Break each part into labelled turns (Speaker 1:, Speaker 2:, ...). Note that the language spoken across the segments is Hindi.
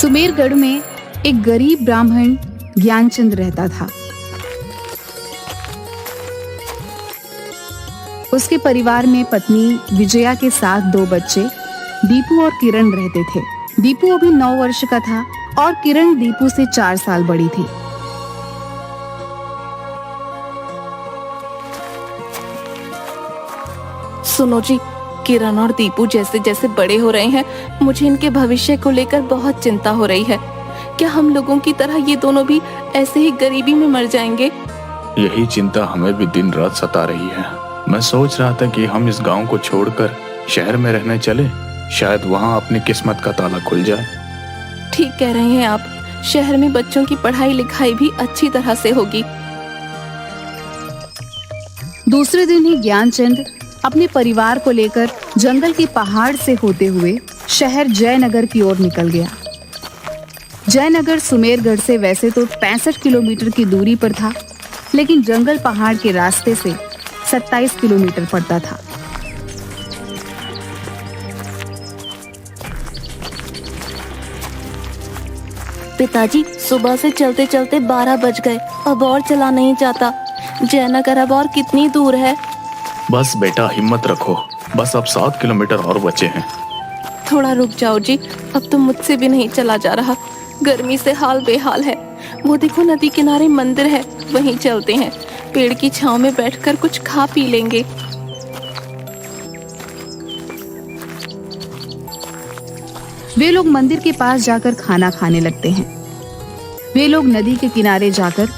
Speaker 1: सुमेरगढ़ में एक गरीब ब्राह्मण ज्ञानचंद रहता था। उसके परिवार में पत्नी विजया के साथ 2 बच्चे दीपू और किरण रहते थे। दीपू अभी 9 वर्ष का था और किरण दीपू से 4 साल बड़ी थी।
Speaker 2: सुनो जी, किरण और दीपू जैसे जैसे बड़े हो रहे हैं, मुझे इनके भविष्य को लेकर बहुत चिंता हो रही है। क्या हम लोगों की तरह ये दोनों भी ऐसे ही गरीबी में मर जाएंगे?
Speaker 3: यही चिंता हमें भी दिन रात सता रही है। मैं सोच रहा था कि हम इस गांव को छोड़कर शहर में रहने चले, शायद वहां अपनी किस्मत का ताला खुल जाए।
Speaker 2: ठीक कह रहे हैं आप, शहर में बच्चों की पढ़ाई लिखाई भी अच्छी तरह से होगी।
Speaker 1: दूसरे दिन ही ज्ञानचंद अपने परिवार को लेकर जंगल के पहाड़ से होते हुए शहर जयनगर की ओर निकल गया। जयनगर सुमेरगढ़ से वैसे तो 65 किलोमीटर की दूरी पर था, लेकिन जंगल पहाड़ के रास्ते से 27 किलोमीटर पड़ता था।
Speaker 2: पिताजी, सुबह से चलते चलते 12 बज गए, अब और चला नहीं जाता। जयनगर अब और कितनी दूर है?
Speaker 3: बस बेटा हिम्मत रखो, बस अब 7 किलोमीटर और बचे हैं।
Speaker 2: थोड़ा रुक जाओ जी, अब तो मुझसे भी नहीं चला जा रहा। गर्मी से हाल बेहाल है। वो देखो नदी किनारे मंदिर है, वहीं चलते हैं। पेड़ की छांव में बैठकर कुछ खा पी लेंगे।
Speaker 1: वे लोग मंदिर के पास जाकर खाना खाने लगते हैं। वे लोग नदी के किनारे जाकर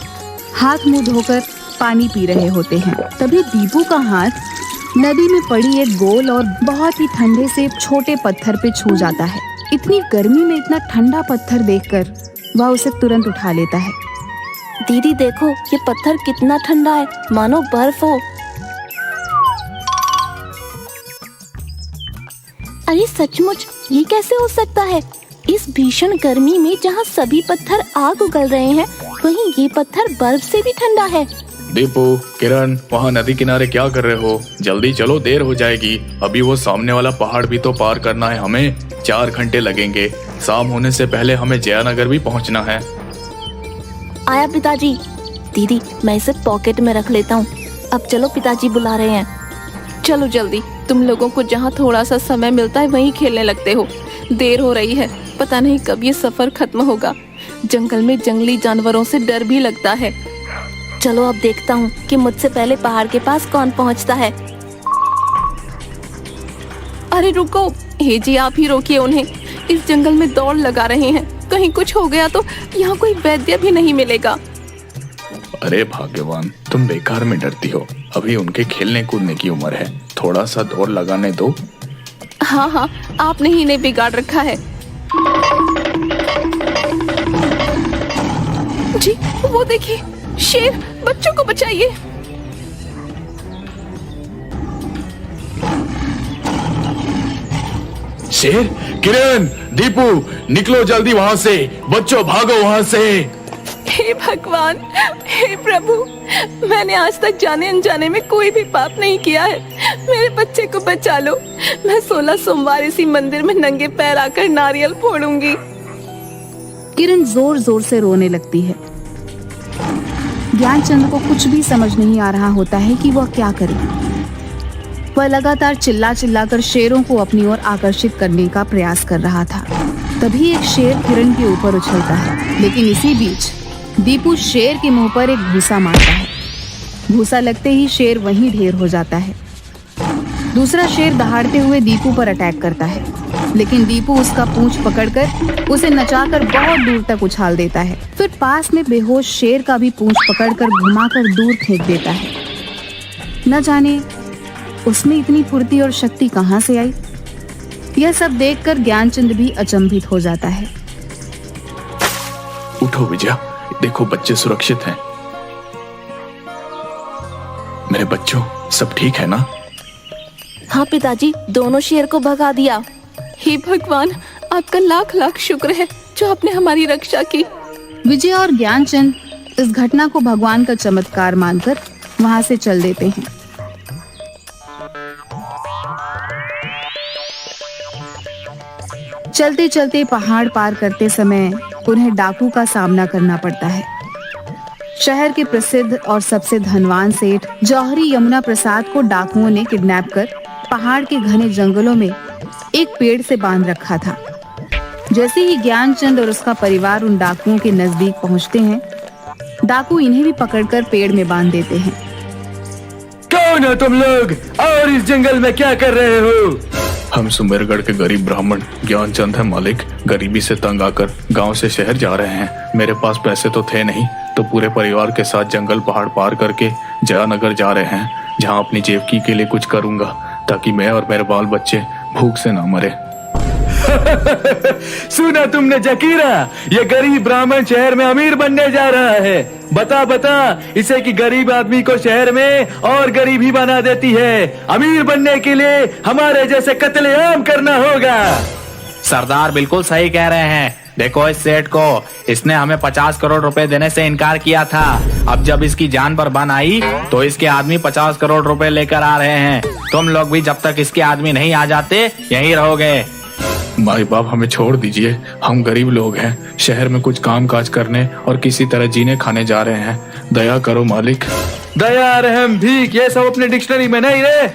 Speaker 1: हाथ मुंह धोकर पानी पी रहे होते हैं। तभी दीपू का हाथ नदी में पड़ी एक गोल और बहुत ही ठंडे से छोटे पत्थर पे छू जाता है। इतनी गर्मी में इतना ठंडा पत्थर देखकर वह उसे तुरंत उठा लेता है।
Speaker 2: दीदी देखो, ये पत्थर कितना ठंडा है, मानो बर्फ हो। अरे सचमुच, ये कैसे हो सकता है? इस भीषण गर्मी में जहाँ सभी पत्थर आग उगल रहे हैं, वहीं ये पत्थर बर्फ से भी ठंडा है।
Speaker 3: दीपू, किरण, वहाँ नदी किनारे क्या कर रहे हो? जल्दी चलो, देर हो जाएगी। अभी वो सामने वाला पहाड़ भी तो पार करना है हमें। 4 घंटे लगेंगे। शाम होने से पहले हमें जयनगर भी पहुँचना है।
Speaker 2: आया पिताजी। दीदी, मैं इसे पॉकेट में रख लेता हूँ। अब चलो, पिताजी बुला रहे हैं। चलो जल्दी, तुम लोगों को जहाँ थोड़ा सा समय मिलता है वहीं खेलने लगते हो। देर हो रही है, पता नहीं कब ये सफर खत्म होगा। जंगल में जंगली जानवरों से डर भी लगता है। चलो अब देखता हूँ कि मुझसे पहले पहाड़ के पास कौन पहुँचता है। अरे रुको, हे जी आप ही रोकिए उन्हें। इस जंगल में दौड़ लगा रहे हैं, कहीं कुछ हो गया तो यहाँ कोई वैद्य भी नहीं मिलेगा।
Speaker 3: अरे भाग्यवान, तुम बेकार में डरती हो। अभी उनके खेलने कूदने की उम्र है, थोड़ा सा दौड़ लगाने दो।
Speaker 2: हाँ हाँ, आपने ही इन्हें बिगाड़ रखा है। जी वो देखिए, शेर, बच्चों को बचाइए।
Speaker 3: शेर, किरण, दीपू, निकलो जल्दी वहाँ से। बच्चों भागो वहाँ से।
Speaker 2: हे भगवान, हे प्रभु, मैंने आज तक जाने अनजाने में कोई भी पाप नहीं किया है। मेरे बच्चे को बचा लो। मैं 16 सोमवार इसी मंदिर में नंगे पैर आकर नारियल फोड़ूंगी।
Speaker 1: किरण जोर जोर से रोने लगती है। ज्ञानचंद को कुछ भी समझ नहीं आ रहा होता है कि वह क्या करे। वह लगातार चिल्ला चिल्ला कर शेरों को अपनी ओर आकर्षित करने का प्रयास कर रहा था। तभी एक शेर किरण के ऊपर उछलता है, लेकिन इसी बीच दीपू शेर के मुंह पर एक घूसा मारता है। घूसा लगते ही शेर वहीं ढेर हो जाता है। दूसरा शेर दहाड़ते हुए दीपू पर अटैक करता है, लेकिन दीपू उसका पूंछ पकड़कर उसे नचाकर बहुत दूर तक उछाल देता है। फिर पास में बेहोश शेर का भी पूंछ पकड़कर घुमाकर दूर फेंक देता है। न जाने उसमें इतनी फुर्ती और शक्ति कहाँ से आई। यह सब देखकर ज्ञानचंद भी अचंभित हो जाता है।
Speaker 3: उठो विजया, देखो बच्चे सुरक्षित हैं। मेरे बच्चों, सब ठीक है ना?
Speaker 2: हाँ पिताजी, दोनों शेर को भगा दिया। हे भगवान, आपका लाख लाख शुक्र है जो आपने हमारी रक्षा की।
Speaker 1: विजय और ज्ञानचंद इस घटना को भगवान का चमत्कार मानकर वहां से चल देते हैं। चलते चलते पहाड़ पार करते समय उन्हें डाकू का सामना करना पड़ता है। शहर के प्रसिद्ध और सबसे धनवान सेठ जौहरी यमुना प्रसाद को डाकुओं ने किडनैप कर पहाड़ के घने जंगलों में एक पेड़ से बांध रखा था। जैसे ही ज्ञानचंद और उसका परिवार उन डाकुओं के नजदीक पहुंचते हैं, डाकू इन्हें भी पकड़कर पेड़ में बांध देते हैं।
Speaker 4: कौन हो तुम लोग और इस जंगल में क्या कर रहे हो?
Speaker 3: हम सुमेरगढ़ के गरीब ब्राह्मण ज्ञानचंद है मालिक। गरीबी से तंग आकर गांव से शहर जा रहे हैं। मेरे पास पैसे तो थे नहीं, तो पूरे परिवार के साथ जंगल पहाड़ पार करके जयानगर जा रहे हैं, जहां अपनी जेवकी के लिए कुछ करूंगा ताकि मैं और मेरे बाल बच्चे भूख से ना मरे।
Speaker 4: सुना तुमने जकीरा, ये गरीब ब्राह्मण शहर में अमीर बनने जा रहा है। बता इसे कि गरीब आदमी को शहर में और गरीब ही बना देती है। अमीर बनने के लिए हमारे जैसे कत्लेआम करना होगा।
Speaker 5: सरदार बिल्कुल सही कह रहे हैं। देखो इस सेठ को, इसने हमें 50 करोड़ रुपए देने से इनकार किया था। अब जब इसकी जान पर बन आई तो इसके आदमी 50 करोड़ रुपए लेकर आ रहे हैं। तुम लोग भी जब तक इसके आदमी नहीं आ जाते यहीं रहोगे।
Speaker 3: माई बाप हमें छोड़ दीजिए, हम गरीब लोग हैं, शहर में कुछ काम काज करने और किसी तरह जीने खाने जा रहे हैं। दया करो मालिक।
Speaker 4: दया रहम भीख ये सब अपने डिक्शनरी में नहीं रहे।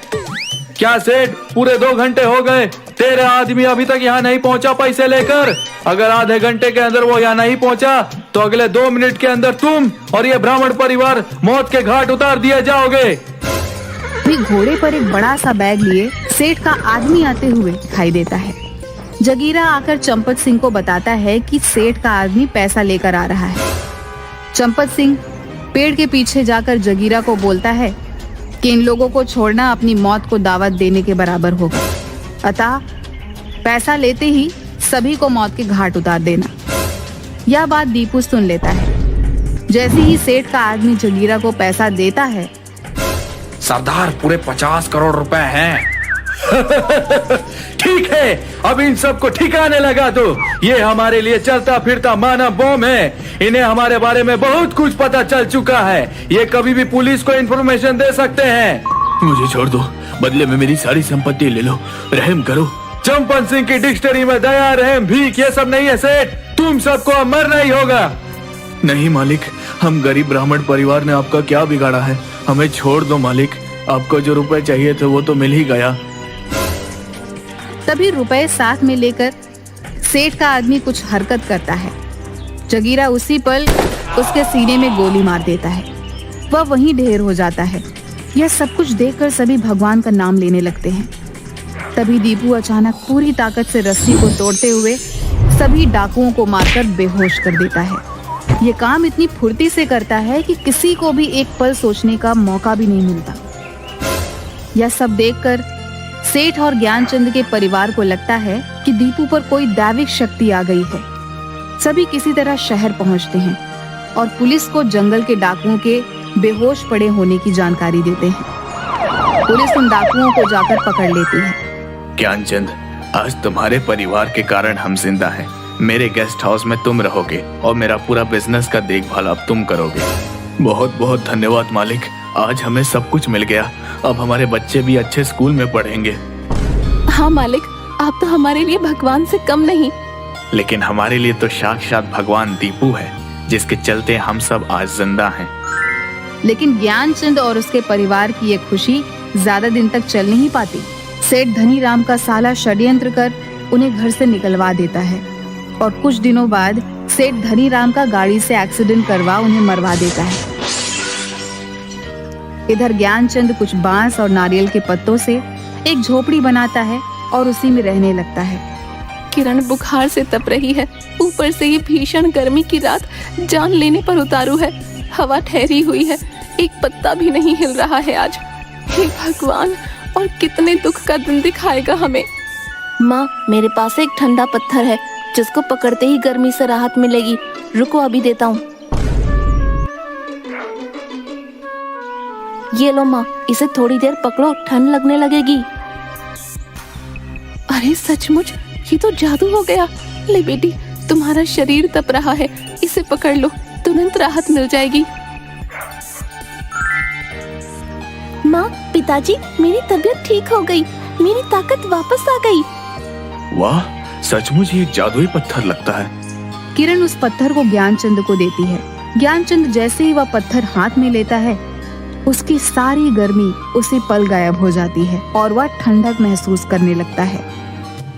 Speaker 4: क्या सेठ, पूरे 2 घंटे हो गए, तेरा आदमी अभी तक यहाँ नहीं पहुँचा पैसे लेकर। अगर आधे घंटे के अंदर वो यहाँ नहीं पहुँचा तो अगले 2 मिनट के अंदर तुम और ये ब्राह्मण परिवार मौत के घाट उतार दिए जाओगे।
Speaker 1: भी घोड़े पर एक बड़ा सा बैग लिए सेठ का आदमी आते हुए दिखाई देता है। जगीरा आकर चंपत सिंह को बताता है कि सेठ का आदमी पैसा लेकर आ रहा है। चंपत सिंह पेड़ के पीछे जाकर जगीरा को बोलता है कि इन लोगों को छोड़ना अपनी मौत को दावत देने के बराबर होगा, अतः पैसा लेते ही सभी को मौत के घाट उतार देना। यह बात दीपू सुन लेता है। जैसे ही सेठ का आदमी जगीरा को पैसा देता है,
Speaker 5: सरदार पूरे 50 करोड़ रुपए हैं।
Speaker 4: ठीक है, अब इन सबको ठिकाने लगा दो। ये हमारे लिए चलता फिरता मानव बम है। इन्हें हमारे बारे में बहुत कुछ पता चल चुका है। ये कभी भी पुलिस को इन्फॉर्मेशन दे सकते हैं।
Speaker 3: मुझे छोड़ दो, बदले में मेरी सारी संपत्ति ले लो, रहम करो।
Speaker 4: चंपत सिंह की डिक्शनरी में दया रहम भीख ये सब नहीं है सेठ। तुम सबको अब मरना ही होगा।
Speaker 3: नहीं मालिक, हम गरीब ब्राह्मण परिवार ने आपका क्या बिगाड़ा है, हमें छोड़ दो मालिक। आपको जो रुपए चाहिए थे वो तो मिल ही गया।
Speaker 1: तभी रुपए साथ में लेकर सेठ का आदमी कुछ हरकत करता है। जगीरा उसी पल उसके सीने में गोली मार देता है। वह वहीं ढेर हो जाता है। यह सब कुछ देखकर सभी भगवान का नाम लेने लगते हैं। तभी दीपू अचानक पूरी ताकत से रस्सी को तोड़ते हुए सभी डाकुओं को मारकर बेहोश कर देता है। ये काम इतनी फुर्ती से करता है कि किसी को भी एक पल सोचने का मौका भी नहीं मिलता। यह सब देखकर सेठ और ज्ञानचंद के परिवार को लगता है कि दीपू पर कोई दैविक शक्ति आ गई है। सभी किसी तरह शहर पहुंचते हैं और पुलिस को जंगल के डाकुओं के बेहोश पड़े होने की जानकारी देते हैं। पुलिस उन डाकुओं को जाकर पकड़ लेती है।
Speaker 3: ज्ञानचंद, आज तुम्हारे परिवार के कारण हम जिंदा हैं। मेरे गेस्ट हाउस में तुम रहोगे और मेरा पूरा बिजनेस का देखभाल अब तुम करोगे। बहुत बहुत धन्यवाद मालिक, आज हमें सब कुछ मिल गया। अब हमारे बच्चे भी अच्छे स्कूल में पढ़ेंगे।
Speaker 2: हाँ मालिक, आप तो हमारे लिए भगवान से कम नहीं।
Speaker 3: लेकिन हमारे लिए तो साक्षात भगवान दीपू है, जिसके चलते हम सब आज जिंदा हैं।
Speaker 1: लेकिन ज्ञानचंद और उसके परिवार की ये खुशी ज्यादा दिन तक चल नहीं पाती। सेठ धनीराम का साला षड्यंत्र कर उन्हें घर से निकलवा देता है और कुछ दिनों बाद सेठ धनीराम का गाड़ी से एक्सीडेंट करवा उन्हें मरवा देता है। इधर ज्ञानचंद कुछ बांस और नारियल के पत्तों से एक झोपड़ी बनाता है और उसी में रहने लगता है।
Speaker 2: किरण बुखार से तप रही है, ऊपर से ये भीषण गर्मी की रात जान लेने पर उतारू है। हवा ठहरी हुई है, एक पत्ता भी नहीं हिल रहा है आज। हे भगवान, और कितने दुख का दिन दिखाएगा हमें।
Speaker 6: माँ, मेरे पास एक ठंडा पत्थर है जिसको पकड़ते ही गर्मी से राहत मिलेगी। रुको, अभी देता हूँ। ये लो माँ, इसे थोड़ी देर पकड़ो, ठंड लगने लगेगी।
Speaker 2: अरे सचमुच, ये तो जादू हो गया। ले बेटी, तुम्हारा शरीर तप रहा है, इसे पकड़ लो, तुरंत राहत मिल जाएगी।
Speaker 6: माँ, पिताजी, मेरी तबीयत ठीक हो गई, मेरी ताकत वापस आ गई।
Speaker 3: वाह, सचमुच ये एक जादुई पत्थर लगता है।
Speaker 1: किरण उस पत्थर को ज्ञानचंद को देती है। ज्ञानचंद जैसे ही वह पत्थर हाथ में लेता है, उसकी सारी गर्मी उसी पल गायब हो जाती है और वह ठंडक महसूस करने लगता है।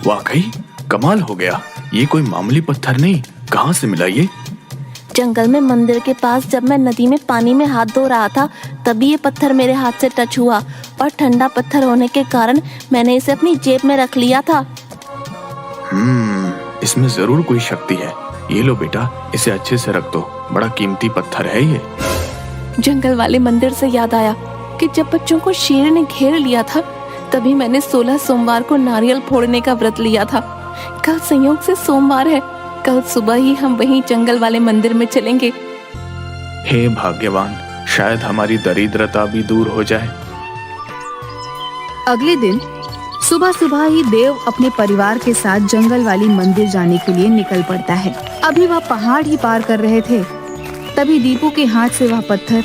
Speaker 3: वाकई कमाल हो गया, ये कोई मामूली पत्थर नहीं। कहाँ से मिला ये?
Speaker 6: जंगल में मंदिर के पास जब मैं नदी में पानी में हाथ धो रहा था, तभी ये पत्थर मेरे हाथ से टच हुआ और ठंडा पत्थर होने के कारण मैंने इसे अपनी जेब में रख लिया था।
Speaker 3: इसमें जरूर कोई शक्ति है। ये लो बेटा, इसे अच्छे से रख दो, बड़ा कीमती पत्थर है ये।
Speaker 2: जंगल वाले मंदिर से याद आया कि जब बच्चों को शेर ने घेर लिया था, तभी मैंने 16 सोमवार को नारियल फोड़ने का व्रत लिया था। कल संयोग से सोमवार है, कल सुबह ही हम वहीं जंगल वाले मंदिर में चलेंगे।
Speaker 3: हे भाग्यवान, शायद हमारी दरिद्रता भी दूर हो जाए।
Speaker 1: अगले दिन सुबह सुबह ही देव अपने परिवार के साथ जंगल वाली मंदिर जाने के लिए निकल पड़ता है। अभी वह पहाड़ ही पार कर रहे थे, तभी दीपू के हाथ से वह पत्थर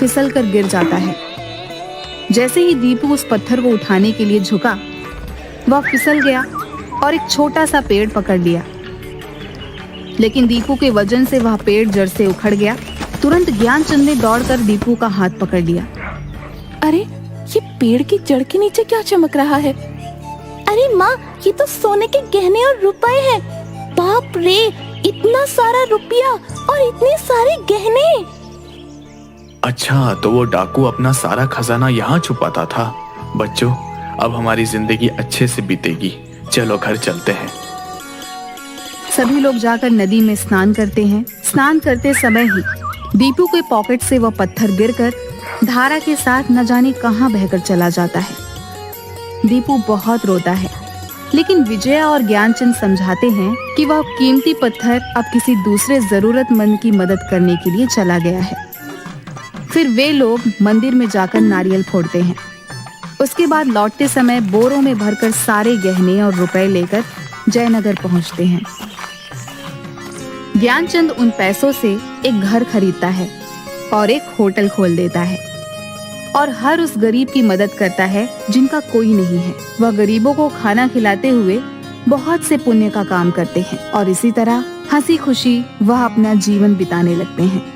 Speaker 1: फिसल कर गिर जाता है। जैसे ही दीपू उस पत्थर को उठाने के लिए झुका, वह फिसल गया और एक छोटा सा पेड़ पकड़ लिया। लेकिन दीपू के वजन से वह पेड़ जड़ से उखड़ गया। तुरंत ज्ञानचंद ने दौड़कर दीपू का हाथ पकड़ लिया।
Speaker 2: अरे, ये पेड़ की जड़ के नीचे क्या चमक रहा है?
Speaker 6: अरे माँ, ये तो सोने के गहने और रुपए हैं। बाप रे, इतना सारा रुपया और इतने सारे गहने।
Speaker 3: अच्छा, तो वो डाकू अपना सारा खजाना यहाँ छुपाता था। बच्चों, अब हमारी जिंदगी अच्छे से बीतेगी। चलो घर चलते हैं।
Speaker 1: सभी लोग जाकर नदी में स्नान करते हैं। स्नान करते समय ही दीपू के पॉकेट से वह पत्थर गिरकर धारा के साथ न जाने कहां बहकर चला जाता है। दीपू बहुत रोता है, लेकिन विजया और ज्ञानचंद समझाते हैं कि वह कीमती पत्थर अब किसी दूसरे जरूरतमंद की मदद करने के लिए चला गया है। फिर वे लोग मंदिर में जाकर नारियल फोड़ते हैं। उसके बाद लौटते समय बोरों में भरकर सारे गहने और रुपए लेकर जयनगर पहुंचते हैं। ज्ञानचंद उन पैसों से एक घर खरीदता है और एक होटल खोल देता है और हर उस गरीब की मदद करता है जिनका कोई नहीं है। वह गरीबों को खाना खिलाते हुए बहुत से पुण्य का काम करते हैं और इसी तरह हंसी खुशी वह अपना जीवन बिताने लगते हैं।